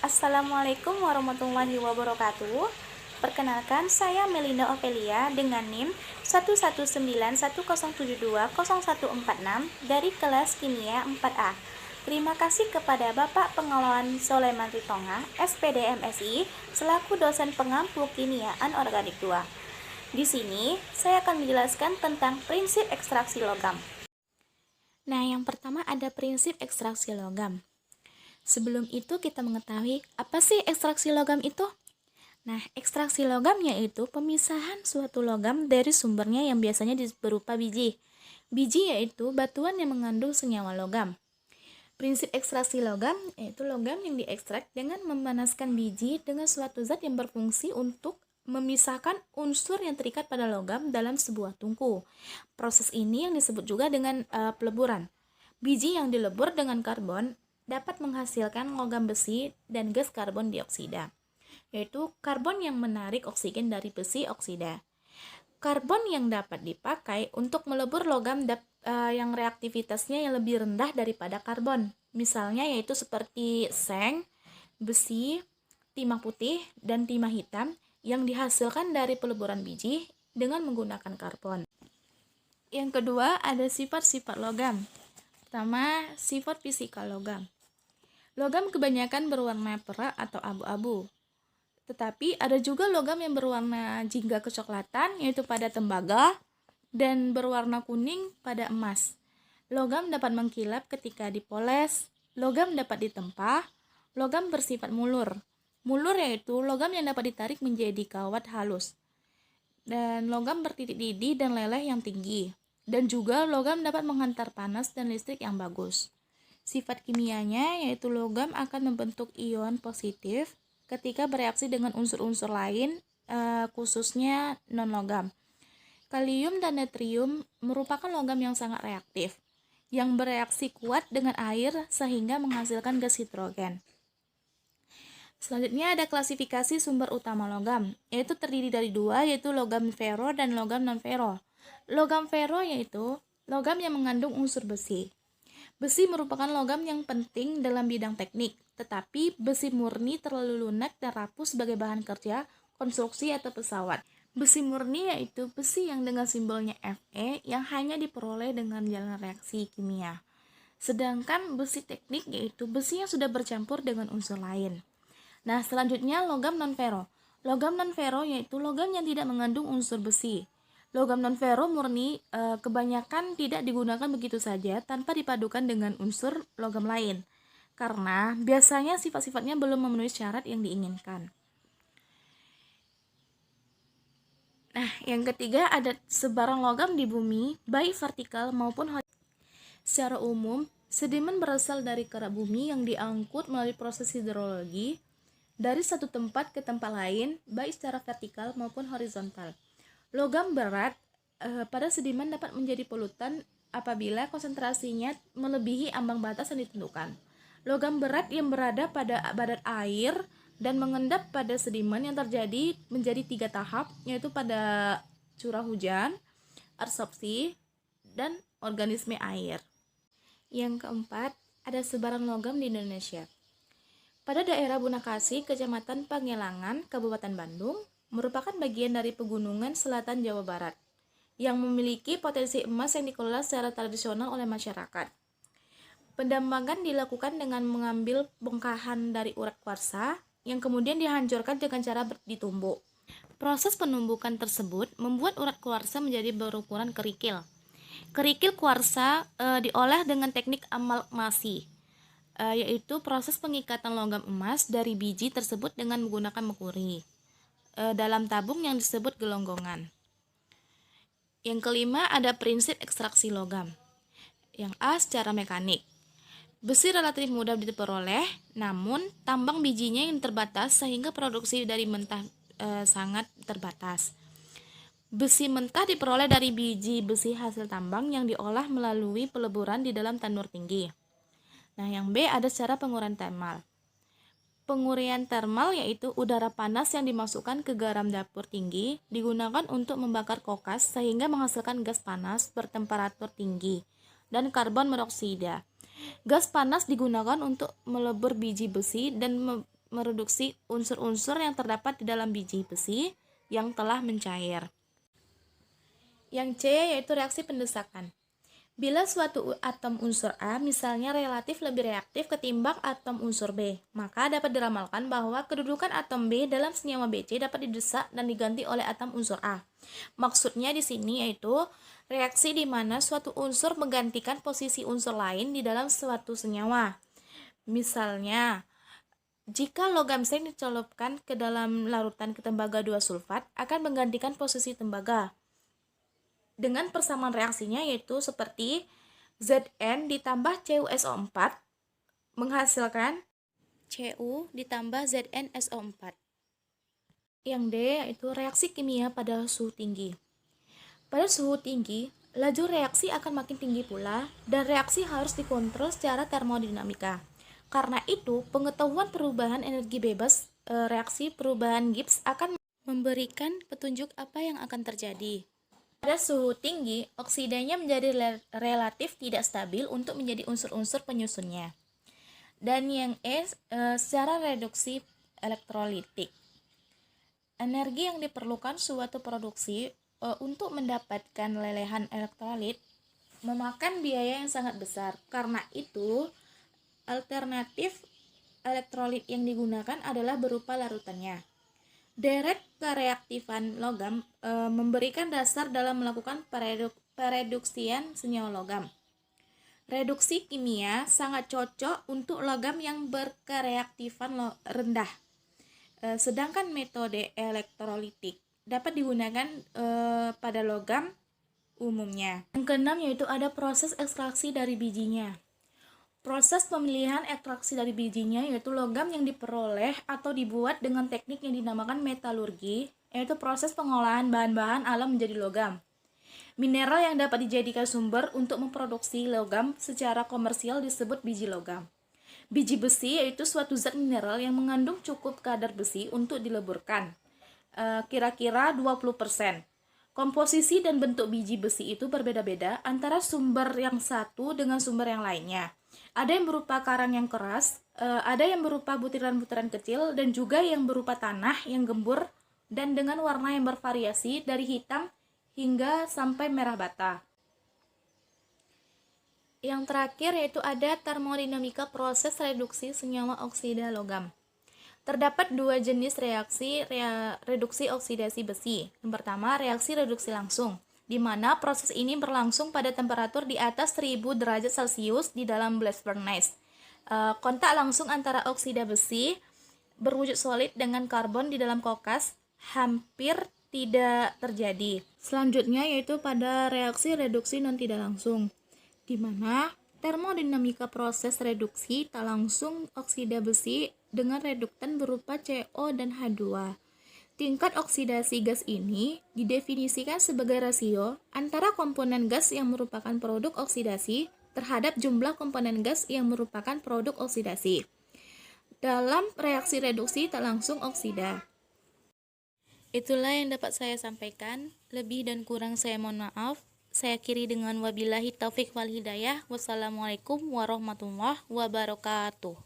Assalamualaikum warahmatullahi wabarakatuh. Perkenalkan, saya Melinda Opelia dengan NIM 11910720146 dari kelas Kimia 4A. Terima kasih kepada Bapak Pengelolaan Soleman Ritonga, SPD MSI, selaku dosen pengampu Kimia Anorganik 2. Di sini, saya akan menjelaskan tentang prinsip ekstraksi logam. Nah, yang pertama ada prinsip ekstraksi logam. Sebelum itu kita mengetahui apa sih ekstraksi logam itu? Nah, ekstraksi logam yaitu pemisahan suatu logam dari sumbernya yang biasanya berupa biji. Biji yaitu batuan yang mengandung senyawa logam. Prinsip ekstraksi logam yaitu logam yang diekstrak dengan memanaskan biji dengan suatu zat yang berfungsi untuk memisahkan unsur yang terikat pada logam dalam sebuah tungku. Proses ini yang disebut juga dengan peleburan. Biji yang dilebur dengan karbon dapat menghasilkan logam besi dan gas karbon dioksida, yaitu karbon yang menarik oksigen dari besi oksida. Karbon yang dapat dipakai untuk melebur logam yang reaktivitasnya yang lebih rendah daripada karbon. Misalnya yaitu seperti seng, besi, timah putih, dan timah hitam yang dihasilkan dari peleburan biji dengan menggunakan karbon. Yang kedua ada sifat-sifat logam. Pertama, sifat fisika logam. Logam kebanyakan berwarna perak atau abu-abu. Tetapi ada juga logam yang berwarna jingga kecoklatan, yaitu pada tembaga, dan berwarna kuning pada emas. Logam dapat mengkilap ketika dipoles, logam dapat ditempa, logam bersifat mulur. Mulur yaitu logam yang dapat ditarik menjadi kawat halus. Dan logam bertitik didih dan leleh yang tinggi. Dan juga logam dapat menghantar panas dan listrik yang bagus. Sifat kimianya yaitu logam akan membentuk ion positif ketika bereaksi dengan unsur-unsur lain, khususnya non-logam. Kalium dan natrium merupakan logam yang sangat reaktif, yang bereaksi kuat dengan air sehingga menghasilkan gas hidrogen. Selanjutnya ada klasifikasi sumber utama logam, yaitu terdiri dari dua, yaitu logam fero dan logam non-fero. Logam fero yaitu logam yang mengandung unsur besi. Besi merupakan logam yang penting dalam bidang teknik, tetapi besi murni terlalu lunak dan rapuh sebagai bahan kerja, konstruksi, atau pesawat. Besi murni yaitu besi yang dengan simbolnya Fe yang hanya diperoleh dengan jalan reaksi kimia. Sedangkan besi teknik yaitu besi yang sudah bercampur dengan unsur lain. Nah, selanjutnya logam non-fero. Logam non-fero yaitu logam yang tidak mengandung unsur besi. Logam non-fero murni kebanyakan tidak digunakan begitu saja tanpa dipadukan dengan unsur logam lain, karena biasanya sifat-sifatnya belum memenuhi syarat yang diinginkan. Nah, yang ketiga ada sebaran logam di bumi, baik vertikal maupun horizontal. Secara umum, sedimen berasal dari kerak bumi yang diangkut melalui proses hidrologi dari satu tempat ke tempat lain, baik secara vertikal maupun horizontal. Logam berat pada sedimen dapat menjadi polutan apabila konsentrasinya melebihi ambang batas yang ditentukan. Logam berat yang berada pada badan air dan mengendap pada sedimen yang terjadi menjadi 3 tahap, yaitu pada curah hujan, absorpsi, dan organisme air. Yang keempat, ada sebaran logam di Indonesia. Pada daerah Bunakasi, Kecamatan Pangelangan, Kabupaten Bandung, merupakan bagian dari pegunungan selatan Jawa Barat yang memiliki potensi emas yang dikelola secara tradisional oleh masyarakat. Pendambangan dilakukan dengan mengambil bongkahan dari urat kuarsa yang kemudian dihancurkan dengan cara ditumbuk. Proses penumbukan tersebut membuat urat kuarsa menjadi berukuran kerikil. Kerikil kuarsa diolah dengan teknik amalgamasi, yaitu proses pengikatan logam emas dari biji tersebut dengan menggunakan merkuri dalam tabung yang disebut gelonggongan. Yang kelima ada prinsip ekstraksi logam. Yang A, secara mekanik. Besi relatif mudah diperoleh, namun tambang bijinya yang terbatas sehingga produksi dari mentah sangat terbatas. Besi mentah diperoleh dari biji besi hasil tambang yang diolah melalui peleburan di dalam tanur tinggi. Nah, yang B ada secara penguraian termal. Penguraian termal yaitu udara panas yang dimasukkan ke garam dapur tinggi digunakan untuk membakar kokas sehingga menghasilkan gas panas bertemperatur tinggi dan karbon monoksida. Gas panas digunakan untuk melebur biji besi dan mereduksi unsur-unsur yang terdapat di dalam biji besi yang telah mencair. Yang C yaitu reaksi pendesakan. Bila suatu atom unsur A misalnya relatif lebih reaktif ketimbang atom unsur B, maka dapat diramalkan bahwa kedudukan atom B dalam senyawa BC dapat didesak dan diganti oleh atom unsur A. Maksudnya di sini yaitu reaksi di mana suatu unsur menggantikan posisi unsur lain di dalam suatu senyawa. Misalnya, jika logam seng dicelupkan ke dalam larutan tembaga 2 sulfat akan menggantikan posisi tembaga. Dengan persamaan reaksinya yaitu seperti Zn ditambah CuSO4 menghasilkan Cu ditambah ZnSO4. Yang D yaitu reaksi kimia pada suhu tinggi. Pada suhu tinggi, laju reaksi akan makin tinggi pula dan reaksi harus dikontrol secara termodinamika. Karena itu, pengetahuan perubahan energi bebas reaksi perubahan Gibbs akan memberikan petunjuk apa yang akan terjadi. Pada suhu tinggi, oksidanya menjadi relatif tidak stabil untuk menjadi unsur-unsur penyusunnya. Dan yang E, secara reduksi elektrolitik. Energi yang diperlukan suatu produksi untuk mendapatkan lelehan elektrolit memakan biaya yang sangat besar. Karena itu, alternatif elektrolit yang digunakan adalah berupa larutannya. Deret kereaktifan logam memberikan dasar dalam melakukan pereduksian senyawa logam. Reduksi kimia sangat cocok untuk logam yang berkereaktifan rendah. Sedangkan metode elektrolitik dapat digunakan pada logam umumnya. Yang keenam yaitu ada proses ekstraksi dari bijinya. Proses pemilihan ekstraksi dari bijinya yaitu logam yang diperoleh atau dibuat dengan teknik yang dinamakan metalurgi, yaitu proses pengolahan bahan-bahan alam menjadi logam. Mineral yang dapat dijadikan sumber untuk memproduksi logam secara komersial disebut biji logam. Biji besi yaitu suatu zat mineral yang mengandung cukup kadar besi untuk dileburkan, kira-kira 20%. Komposisi dan bentuk biji besi itu berbeda-beda antara sumber yang satu dengan sumber yang lainnya. Ada yang berupa karang yang keras, ada yang berupa butiran-butiran kecil, dan juga yang berupa tanah yang gembur dan dengan warna yang bervariasi dari hitam hingga sampai merah bata. Yang terakhir yaitu ada termodinamika proses reduksi senyawa oksida logam. Terdapat dua jenis reaksi reduksi oksidasi besi. Yang pertama, reaksi reduksi langsung, di mana proses ini berlangsung pada temperatur di atas 1000 derajat Celcius di dalam blast furnace. Kontak langsung antara oksida besi berwujud solid dengan karbon di dalam kokas hampir tidak terjadi. Selanjutnya yaitu pada reaksi reduksi non tidak langsung, di mana termodinamika proses reduksi tak langsung oksida besi dengan reduktan berupa CO dan H2. Tingkat oksidasi gas ini didefinisikan sebagai rasio antara komponen gas yang merupakan produk oksidasi terhadap jumlah komponen gas yang merupakan produk oksidasi dalam reaksi reduksi tak langsung oksida. Itulah yang dapat saya sampaikan. Lebih dan kurang saya mohon maaf. Saya akhiri dengan wabillahi taufik wal hidayah. Wassalamualaikum warahmatullahi wabarakatuh.